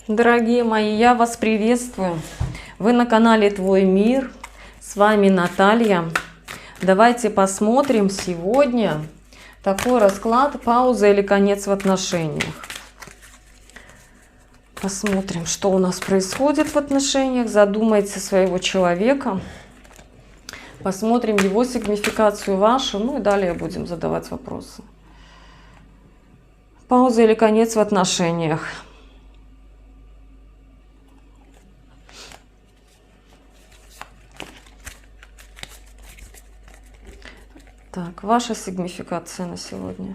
Дорогие мои, я вас приветствую. Вы на канале Твой Мир. С вами Наталья. Давайте посмотрим сегодня такой расклад: пауза или конец в отношениях. Посмотрим, что у нас происходит в отношениях. Задумайте своего человека. Посмотрим его сигнификацию вашу. Ну и далее будем задавать вопросы. Пауза или конец в отношениях. Так, ваша сигнификация на сегодня.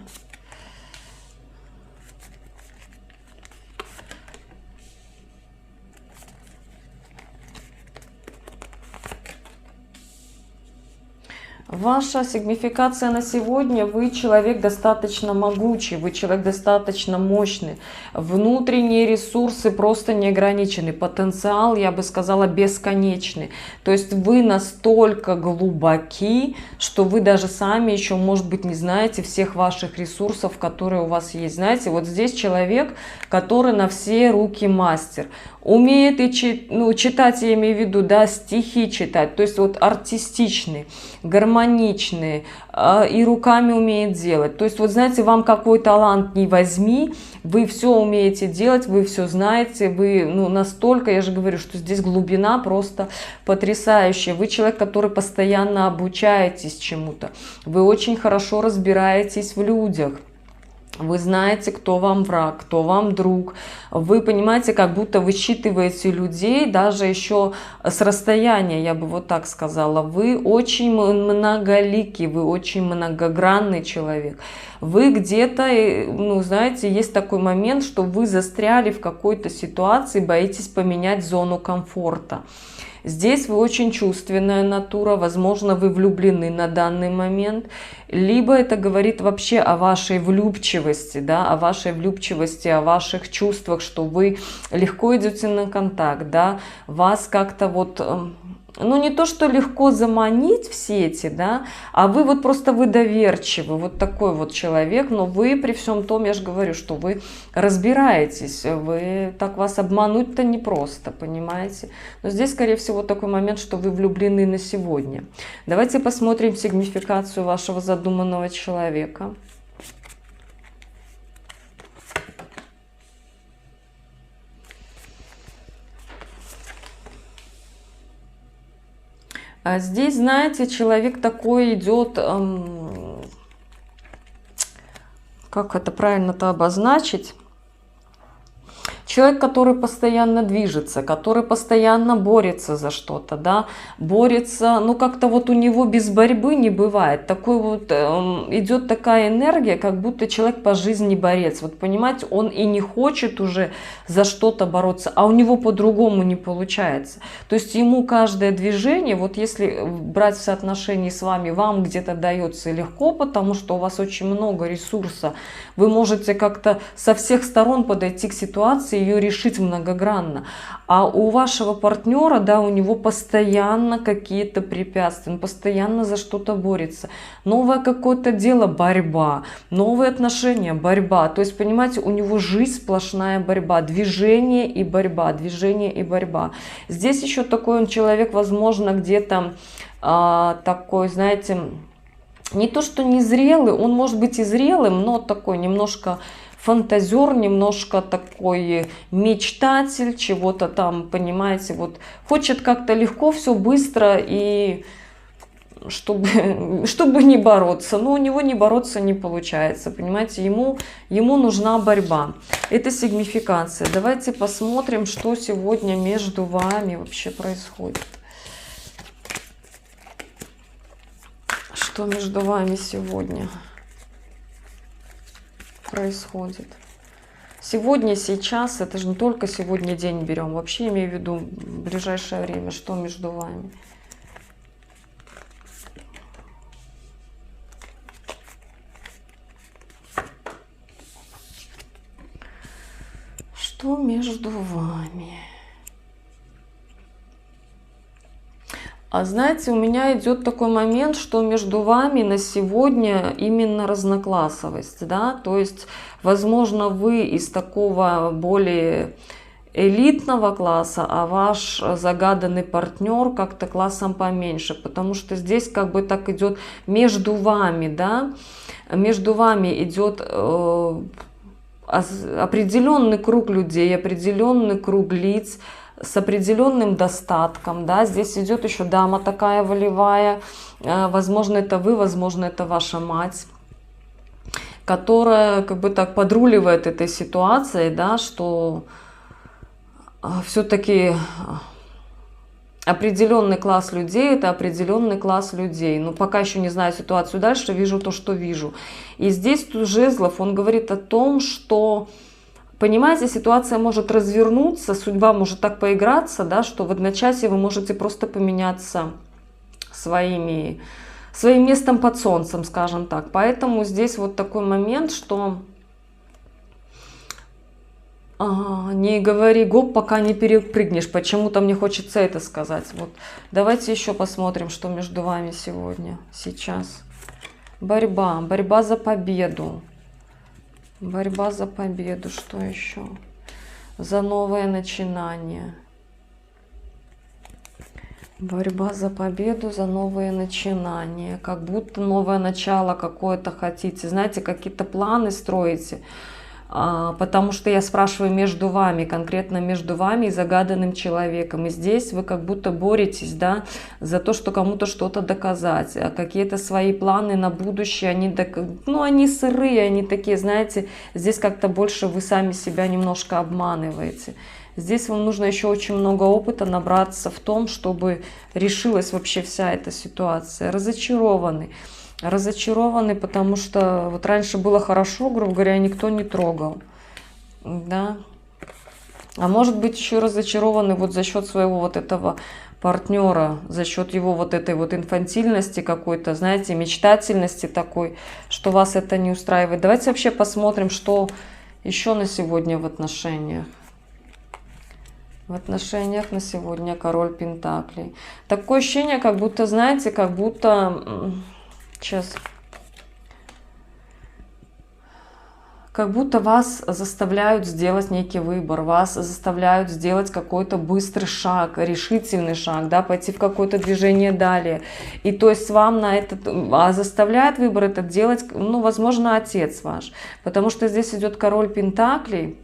Ваша сигнификация на сегодня: вы человек достаточно могучий, вы человек достаточно мощный, внутренние ресурсы просто не ограничены, потенциал, я бы сказала, бесконечный. То есть вы настолько глубоки, что вы даже сами еще, может быть, не знаете всех ваших ресурсов, которые у вас есть. Знаете, вот здесь человек, который на все руки мастер. Умеет и читать, я имею в виду, да, стихи читать, то есть вот артистичный, гармоничный, и руками умеет делать. То есть вот знаете, вам какой талант не возьми, вы все умеете делать, вы все знаете, вы настолько, я же говорю, что здесь глубина просто потрясающая. Вы человек, который постоянно обучаетесь чему-то, вы очень хорошо разбираетесь в людях. Вы знаете, кто вам враг, кто вам друг. Вы понимаете, как будто высчитываете людей даже еще с расстояния, я бы вот так сказала. Вы очень многоликий, вы очень многогранный человек. Вы где-то, знаете, есть такой момент, что вы застряли в какой-то ситуации, боитесь поменять зону комфорта. Здесь вы очень чувственная натура, возможно, вы влюблены на данный момент, либо это говорит вообще о вашей влюбчивости, да, о вашей влюбчивости, о ваших чувствах, что вы легко идете на контакт, да, вас как-то вот, не то, что легко заманить в сети, да, а вы вот просто вы доверчивы, вот такой вот человек, но вы при всем том, я же говорю, что вы разбираетесь, вы так, вас обмануть-то непросто, понимаете. Но здесь, скорее всего, такой момент, что вы влюблены на сегодня. Давайте посмотрим сигнификацию вашего задуманного человека. А здесь, знаете, человек такой идет, как это правильно-то обозначить? Человек, который постоянно движется, который постоянно борется за что-то, да, борется, как-то вот у него без борьбы не бывает. Такой вот идет такая энергия, как будто человек по жизни борец. Вот понимаете, он и не хочет уже за что-то бороться, а у него по-другому не получается. То есть ему каждое движение, вот если брать в соотношении с вами, вам где-то дается легко, потому что у вас очень много ресурса, вы можете как-то со всех сторон подойти к ситуации, ее решить многогранно. А у вашего партнера, да, у него постоянно какие-то препятствия, он постоянно за что-то борется. Новое какое-то дело — борьба, новые отношения — борьба. То есть, понимаете, у него жизнь сплошная борьба, движение и борьба, движение и борьба. Здесь еще такой он человек, возможно, где-то такой, знаете, не то что незрелый, он может быть и зрелым, но такой немножко фантазер, немножко такой мечтатель, чего-то там, понимаете, вот хочет как-то легко, все быстро, и чтобы не бороться. Но у него не бороться не получается, понимаете, ему нужна борьба. Это сигнификация. Давайте посмотрим, что сегодня между вами вообще происходит. Что между вами сегодня происходит? Сегодня, сейчас, это же не только сегодня день берем, вообще имею в виду в ближайшее время, что между вами. Что между вами? А знаете, у меня идет такой момент, что между вами на сегодня именно разноклассовость, да, то есть, возможно, вы из такого более элитного класса, а ваш загаданный партнер как-то классом поменьше, потому что здесь как бы так идет между вами, да, между вами идет определенный круг людей, определенный круг лиц с определенным достатком, да, здесь идет еще дама такая волевая, возможно, это вы, возможно, это ваша мать, которая как бы так подруливает этой ситуацией, да, что все-таки определенный класс людей — это определенный класс людей. Но пока еще не знаю ситуацию дальше, вижу то, что вижу. И здесь туз жезлов, он говорит о том, что, понимаете, ситуация может развернуться, судьба может так поиграться, да, что в одночасье вы можете просто поменяться своим местом под солнцем, скажем так. Поэтому здесь вот такой момент, что не говори гоп, пока не перепрыгнешь. Почему-то мне хочется это сказать. Вот. Давайте еще посмотрим, что между вами сегодня, сейчас. Борьба за победу. Борьба за победу. Что еще? За новое начинание. Борьба за победу, за новое начинание. Как будто новое начало какое-то хотите. Знаете, какие-то планы строите. Потому что я спрашиваю между вами, конкретно между вами и загаданным человеком. И здесь вы как будто боретесь, да, за то, что кому-то что-то доказать. Какие-то свои планы на будущее, они сырые, они такие, знаете, здесь как-то больше вы сами себя немножко обманываете. Здесь вам нужно еще очень много опыта набраться в том, чтобы решилась вообще вся эта ситуация. Разочарованы, потому что вот раньше было хорошо, грубо говоря, никто не трогал, да. А может быть еще разочарованы вот за счет своего вот этого партнера, за счет его вот этой вот инфантильности какой-то, знаете, мечтательности такой, что вас это не устраивает. Давайте вообще посмотрим, что еще на сегодня в отношениях. В отношениях на сегодня король пентаклей. Такое ощущение, как будто, знаете, как будто... Сейчас. Как будто вас заставляют сделать некий выбор, вас заставляют сделать какой-то быстрый шаг, решительный шаг, да, пойти в какое-то движение далее. И то есть вам на этот, заставляет выбор этот делать, ну, возможно, отец ваш. Потому что здесь идет король пентаклей.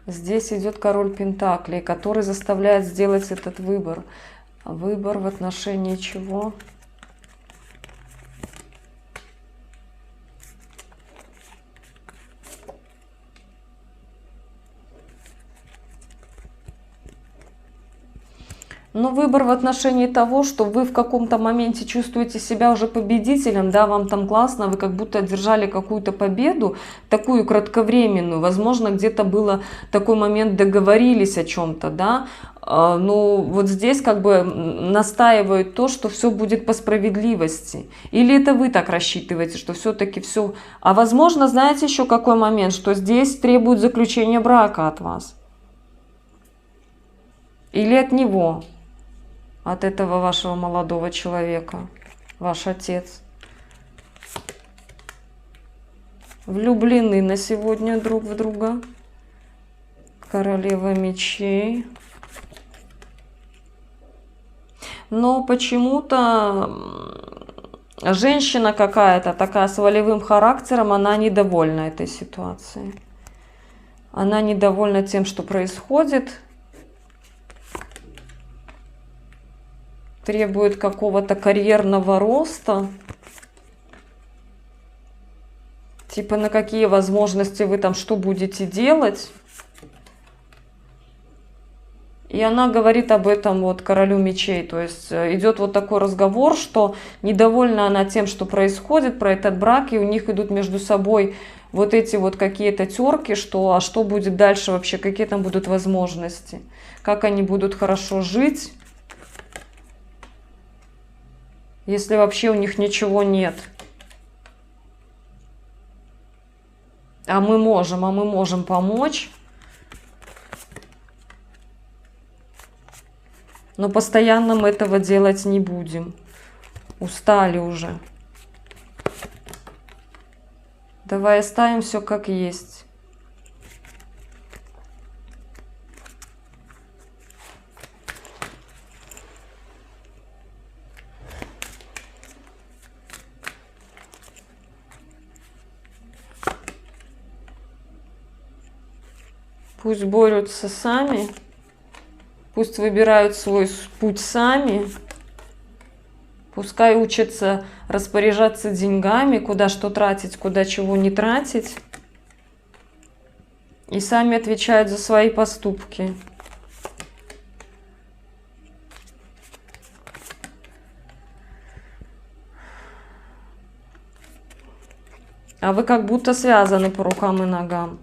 Здесь идет король пентаклей, который заставляет сделать этот выбор. Выбор в отношении чего? Но выбор в отношении того, что вы в каком-то моменте чувствуете себя уже победителем, да, вам там классно, вы как будто одержали какую-то победу, такую кратковременную, возможно, где-то было такой момент, договорились о чем-то, да, но вот здесь как бы настаивают то, что все будет по справедливости. Или это вы так рассчитываете, что все-таки все... А возможно, знаете еще какой момент, что здесь требуют заключения брака от вас. Или от него. От этого вашего молодого человека, ваш отец. Влюблены на сегодня друг в друга. Королева мечей. Но почему-то женщина какая-то такая с волевым характером, она недовольна этой ситуацией. Она недовольна тем, что происходит. Требует какого-то карьерного роста. Типа на какие возможности вы там что будете делать. И она говорит об этом вот королю мечей. То есть идет вот такой разговор, что недовольна она тем, что происходит, про этот брак. И у них идут между собой вот эти вот какие-то терки, что, а что будет дальше вообще, какие там будут возможности. Как они будут хорошо жить. Если вообще у них ничего нет. А мы можем помочь. Но постоянно мы этого делать не будем. Устали уже. Давай оставим все как есть. Пусть борются сами, пусть выбирают свой путь сами, пускай учатся распоряжаться деньгами, куда что тратить, куда чего не тратить, и сами отвечают за свои поступки. А вы как будто связаны по рукам и ногам.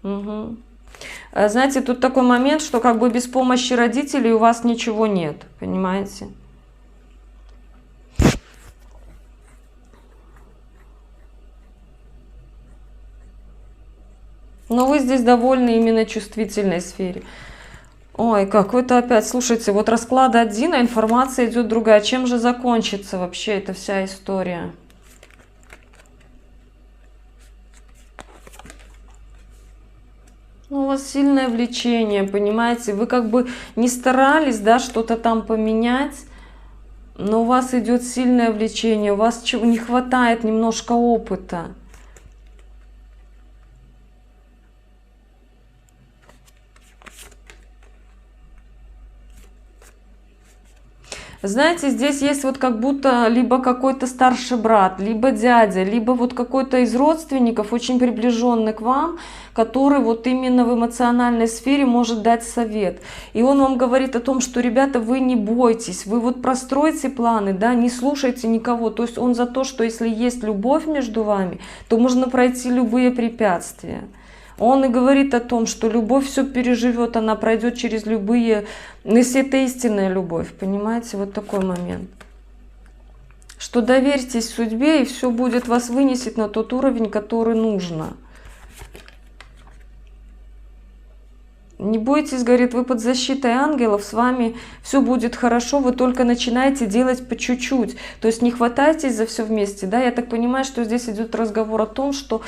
Угу. Знаете, тут такой момент, что как бы без помощи родителей у вас ничего нет, понимаете? Но вы здесь довольны именно чувствительной сфере. Ой, какой-то опять, слушайте, вот расклад один, а информация идет другая. Чем же закончится вообще эта вся история? Ну, у вас сильное влечение, понимаете? Вы как бы не старались, да, что-то там поменять, но у вас идет сильное влечение, у вас чего не хватает немножко опыта. Знаете, здесь есть вот как будто либо какой-то старший брат, либо дядя, либо вот какой-то из родственников, очень приближенный к вам, который вот именно в эмоциональной сфере может дать совет. И он вам говорит о том, что, ребята, вы не бойтесь, вы вот простройте планы, да, не слушайте никого. То есть он за то, что если есть любовь между вами, то можно пройти любые препятствия. Он и говорит о том, что любовь все переживет, она пройдет через любые... Если это истинная любовь, понимаете, вот такой момент. Что доверьтесь судьбе, и все будет вас вынесет на тот уровень, который нужно. Не бойтесь, говорит, вы под защитой ангелов, с вами все будет хорошо, вы только начинаете делать по чуть-чуть. То есть не хватайтесь за все вместе, да, я так понимаю, что здесь идет разговор о том, что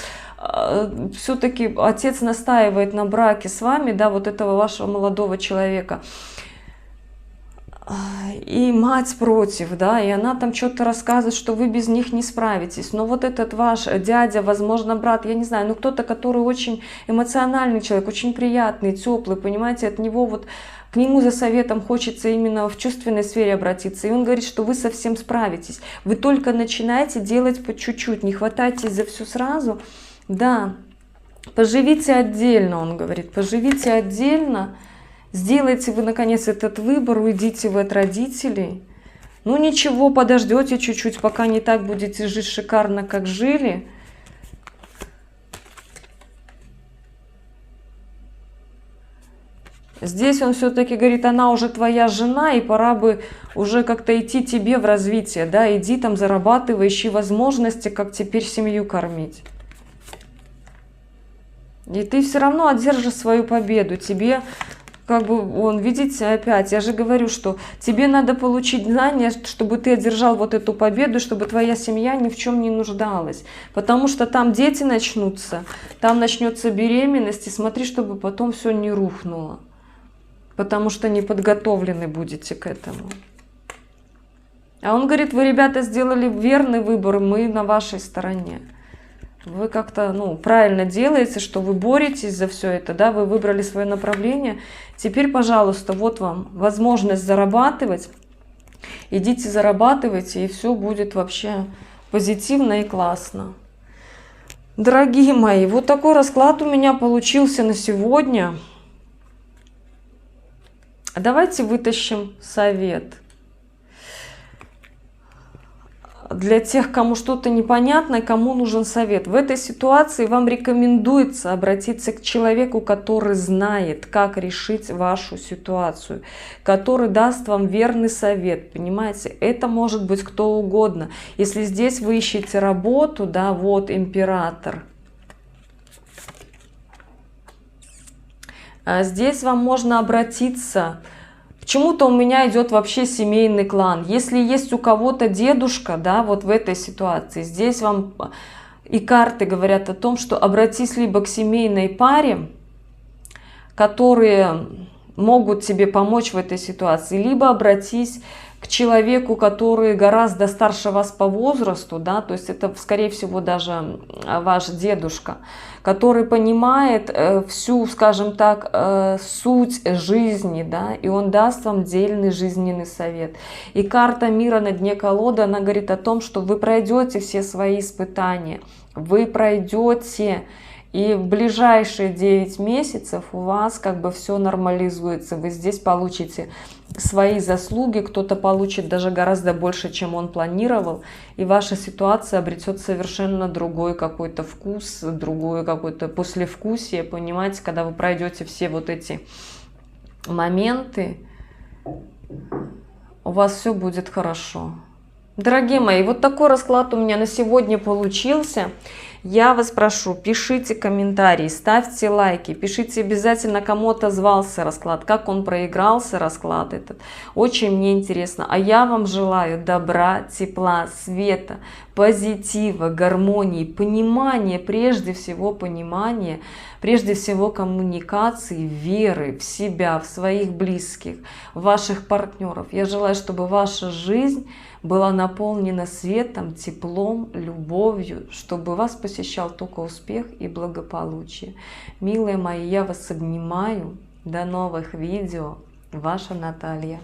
все-таки отец настаивает на браке с вами, да, вот этого вашего молодого человека. И мать против, да, и она там что-то рассказывает, что вы без них не справитесь. Но вот этот ваш дядя, возможно, брат, я не знаю, ну кто-то, который очень эмоциональный человек, очень приятный, теплый, понимаете, от него вот к нему за советом хочется именно в чувственной сфере обратиться. И он говорит, что вы совсем справитесь. Вы только начинаете делать по чуть-чуть, не хватайтесь за все сразу. Да, поживите отдельно, он говорит, поживите отдельно. Сделайте вы, наконец, этот выбор, уйдите вы от родителей. Ну ничего, подождете чуть-чуть, пока не так будете жить шикарно, как жили. Здесь он все-таки говорит, она уже твоя жена, и пора бы уже как-то идти тебе в развитие, да, иди там зарабатывай, ищи возможности, как теперь семью кормить. И ты все равно одержишь свою победу, тебе... Как бы он, видите, опять, я же говорю, что тебе надо получить знания, чтобы ты одержал вот эту победу, чтобы твоя семья ни в чем не нуждалась. Потому что там дети начнутся, там начнется беременность, и смотри, чтобы потом все не рухнуло. Потому что не подготовлены будете к этому. А он говорит, вы, ребята, сделали верный выбор, мы на вашей стороне. Вы как-то, ну, правильно делаете, что вы боретесь за все это, да, вы выбрали свое направление. Теперь, пожалуйста, вот вам возможность зарабатывать. Идите зарабатывайте, и все будет вообще позитивно и классно. Дорогие мои, вот такой расклад у меня получился на сегодня. Давайте вытащим совет. Для тех, кому что-то непонятно, кому нужен совет. В этой ситуации вам рекомендуется обратиться к человеку, который знает, как решить вашу ситуацию, который даст вам верный совет, понимаете? Это может быть кто угодно. Если здесь вы ищете работу, да, вот император. А здесь вам можно обратиться к Почему-то у меня идет вообще семейный клан. Если есть у кого-то дедушка, да, вот в этой ситуации, здесь вам и карты говорят о том, что обратись либо к семейной паре, которые могут тебе помочь в этой ситуации, либо обратись к человеку, который гораздо старше вас по возрасту, да, то есть это, скорее всего, даже ваш дедушка, который понимает всю, скажем так, суть жизни, да, и он даст вам дельный жизненный совет. И карта мира на дне колоды, она говорит о том, что вы пройдете все свои испытания, вы пройдете, и в ближайшие 9 месяцев у вас как бы все нормализуется. Вы здесь получите свои заслуги, кто-то получит даже гораздо больше, чем он планировал. И ваша ситуация обретет совершенно другой какой-то вкус, другое какое-то послевкусие. Понимаете, когда вы пройдете все вот эти моменты, у вас все будет хорошо. Дорогие мои, вот такой расклад у меня на сегодня получился. Я вас прошу, пишите комментарии, ставьте лайки, пишите обязательно, кому отозвался расклад, как он проигрался, расклад этот. Очень мне интересно. А я вам желаю добра, тепла, света, позитива, гармонии, понимания, прежде всего понимания, прежде всего коммуникации, веры в себя, в своих близких, в ваших партнеров. Я желаю, чтобы ваша жизнь была наполнена светом, теплом, любовью, чтобы вас посещал только успех и благополучие. Милые мои, я вас обнимаю. До новых видео. Ваша Наталья.